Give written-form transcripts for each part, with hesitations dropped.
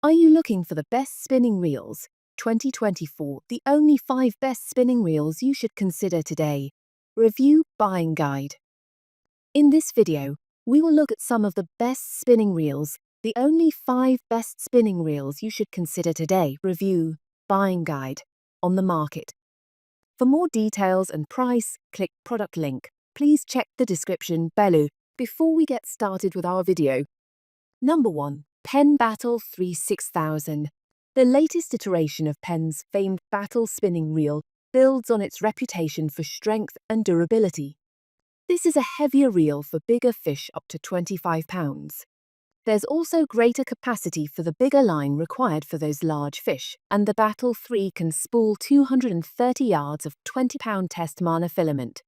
Are you looking for the best spinning reels? 2024, the only 5 best spinning reels you should consider today. Review Buying Guide. In this video, we will look at some of the best spinning reels, the only 5 best spinning reels you should consider today. Review Buying Guide on the market. For more details and price, click product link. Please check the description below before we get started with our video. Number 1. Penn Battle III 6000. The latest iteration of Penn's famed battle spinning reel builds on its reputation for strength and durability. This is a heavier reel for bigger fish up to 25 pounds. There's also greater capacity for the bigger line required for those large fish, and the Battle III can spool 230 yards of 20-pound test monofilament.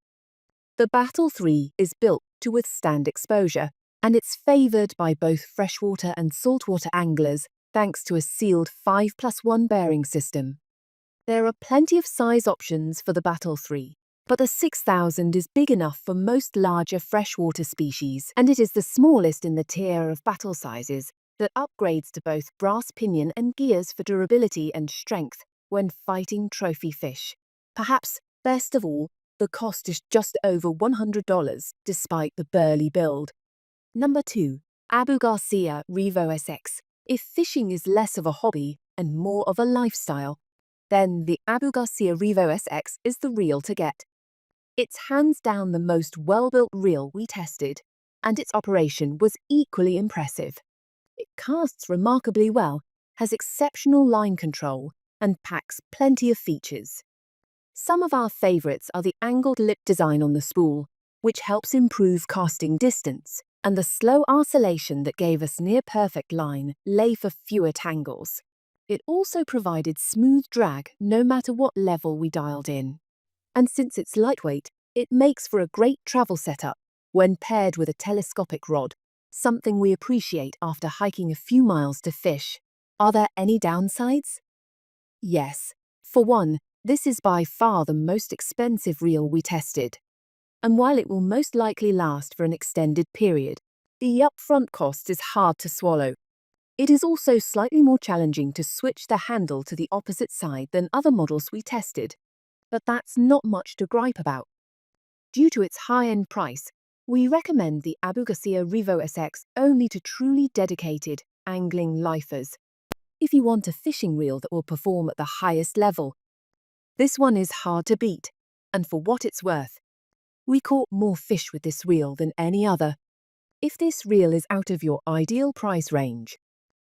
The Battle III is built to withstand exposure, and it's favoured by both freshwater and saltwater anglers thanks to a sealed 5+1 bearing system. There are plenty of size options for the Battle III, but the 6000 is big enough for most larger freshwater species, and it is the smallest in the tier of battle sizes that upgrades to both brass pinion and gears for durability and strength when fighting trophy fish. Perhaps best of all, the cost is just over $100 despite the burly build. Number 2. Garcia Revo SX. If fishing is less of a hobby and more of a lifestyle, then the Garcia Revo SX is the reel to get. It's hands down the most well-built reel we tested, and its operation was equally impressive. It casts remarkably well, has exceptional line control, and packs plenty of features. Some of our favourites are the angled lip design on the spool, which helps improve casting distance, and the slow oscillation that gave us near-perfect line lay for fewer tangles. It also provided smooth drag no matter what level we dialed in. And since it's lightweight, it makes for a great travel setup when paired with a telescopic rod, something we appreciate after hiking a few miles to fish. Are there any downsides? Yes. For one, this is by far the most expensive reel we tested. And while it will most likely last for an extended period, the upfront cost is hard to swallow. It is also slightly more challenging to switch the handle to the opposite side than other models we tested. But that's not much to gripe about. Due to its high-end price, we recommend the Garcia Revo SX only to truly dedicated angling lifers. If you want a fishing reel that will perform at the highest level, this one is hard to beat, and for what it's worth, we caught more fish with this reel than any other. If this reel is out of your ideal price range,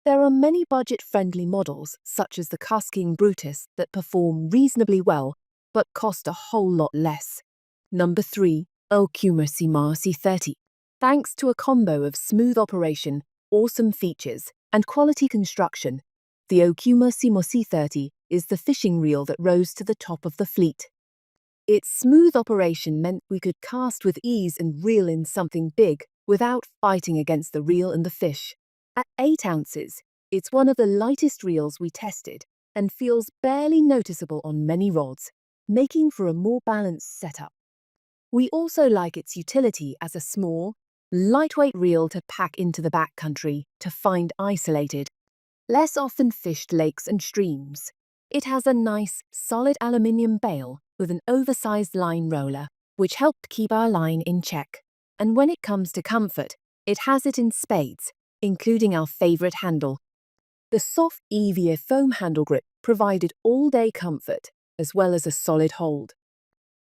there are many budget-friendly models such as the King Brutus that perform reasonably well but cost a whole lot less. Number 3. Okuma Ceymar C30. Thanks to a combo of smooth operation, awesome features, and quality construction, the Okuma Ceymar C30 is the fishing reel that rose to the top of the fleet. Its smooth operation meant we could cast with ease and reel in something big without fighting against the reel and the fish. At 8 ounces, it's one of the lightest reels we tested and feels barely noticeable on many rods, making for a more balanced setup. We also like its utility as a small, lightweight reel to pack into the backcountry to find isolated, less often fished lakes and streams. It has a nice, solid aluminium bail with an oversized line roller, which helped keep our line in check. And when it comes to comfort, it has it in spades, including our favourite handle. The soft EVA foam handle grip provided all-day comfort, as well as a solid hold.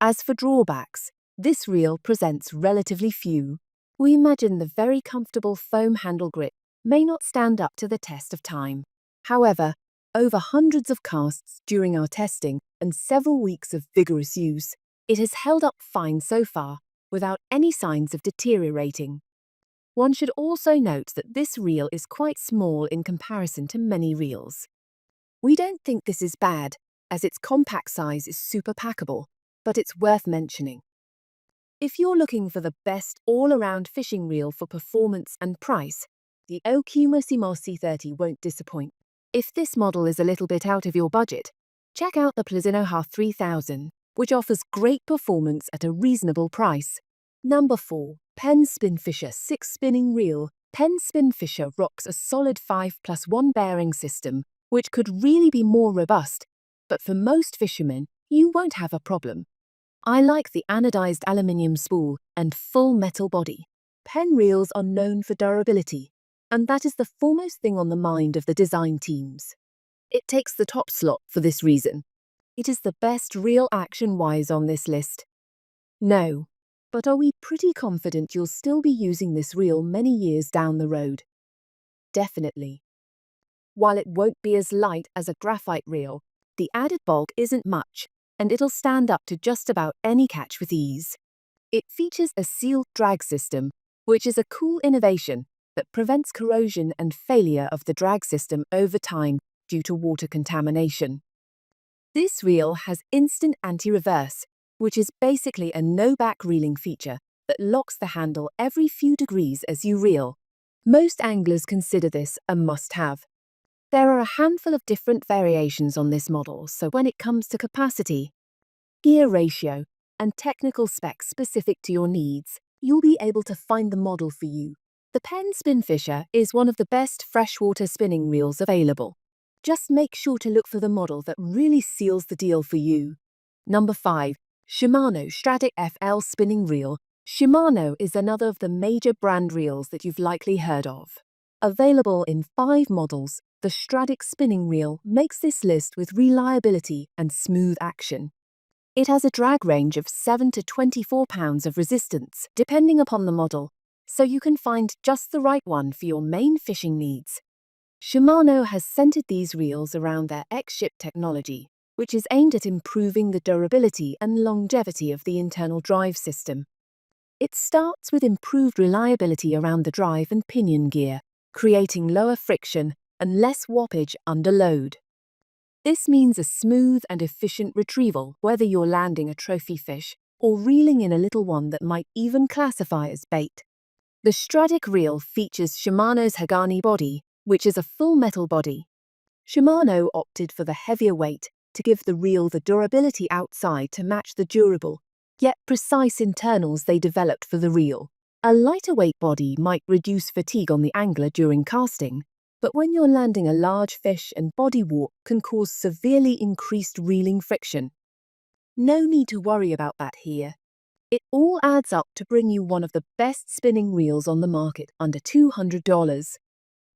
As for drawbacks, this reel presents relatively few. We imagine the very comfortable foam handle grip may not stand up to the test of time. However, over hundreds of casts during our testing and several weeks of vigorous use, it has held up fine so far, without any signs of deteriorating. One should also note that this reel is quite small in comparison to many reels. We don't think this is bad, as its compact size is super packable, but it's worth mentioning. If you're looking for the best all-around fishing reel for performance and price, the Okuma Ceymar C30 won't disappoint. If this model is a little bit out of your budget, check out the Plezinoha 3000, which offers great performance at a reasonable price. Number 4. Penn Spinfisher 6 Spinning Reel. Penn Spinfisher rocks a solid 5+1 bearing system, which could really be more robust, but for most fishermen, you won't have a problem. I like the anodized aluminium spool and full metal body. Penn reels are known for durability, and that is the foremost thing on the mind of the design teams. It takes the top slot for this reason. It is the best reel action-wise on this list. No, but are we pretty confident you'll still be using this reel many years down the road? Definitely. While it won't be as light as a graphite reel, the added bulk isn't much, and it'll stand up to just about any catch with ease. It features a sealed drag system, which is a cool innovation that prevents corrosion and failure of the drag system over time due to water contamination. This reel has instant anti-reverse, which is basically a no-back reeling feature that locks the handle every few degrees as you reel. Most anglers consider this a must-have. There are a handful of different variations on this model, so when it comes to capacity, gear ratio, and technical specs specific to your needs, you'll be able to find the model for you. The Penn Spinfisher is one of the best freshwater spinning reels available. Just make sure to look for the model that really seals the deal for you. Number 5. Shimano Stradic FL Spinning Reel. Shimano is another of the major brand reels that you've likely heard of. Available in 5 models, the Stradic spinning reel makes this list with reliability and smooth action. It has a drag range of 7 to 24 pounds of resistance, depending upon the model, so you can find just the right one for your main fishing needs. Shimano has centered these reels around their X-Ship technology, which is aimed at improving the durability and longevity of the internal drive system. It starts with improved reliability around the drive and pinion gear, creating lower friction and less warpage under load. This means a smooth and efficient retrieval whether you're landing a trophy fish or reeling in a little one that might even classify as bait. The Stradic reel features Shimano's Hagani body, which is a full metal body. Shimano opted for the heavier weight to give the reel the durability outside to match the durable, yet precise internals they developed for the reel. A lighter weight body might reduce fatigue on the angler during casting, but when you're landing a large fish and body warp can cause severely increased reeling friction. No need to worry about that here. It all adds up to bring you one of the best spinning reels on the market under $200.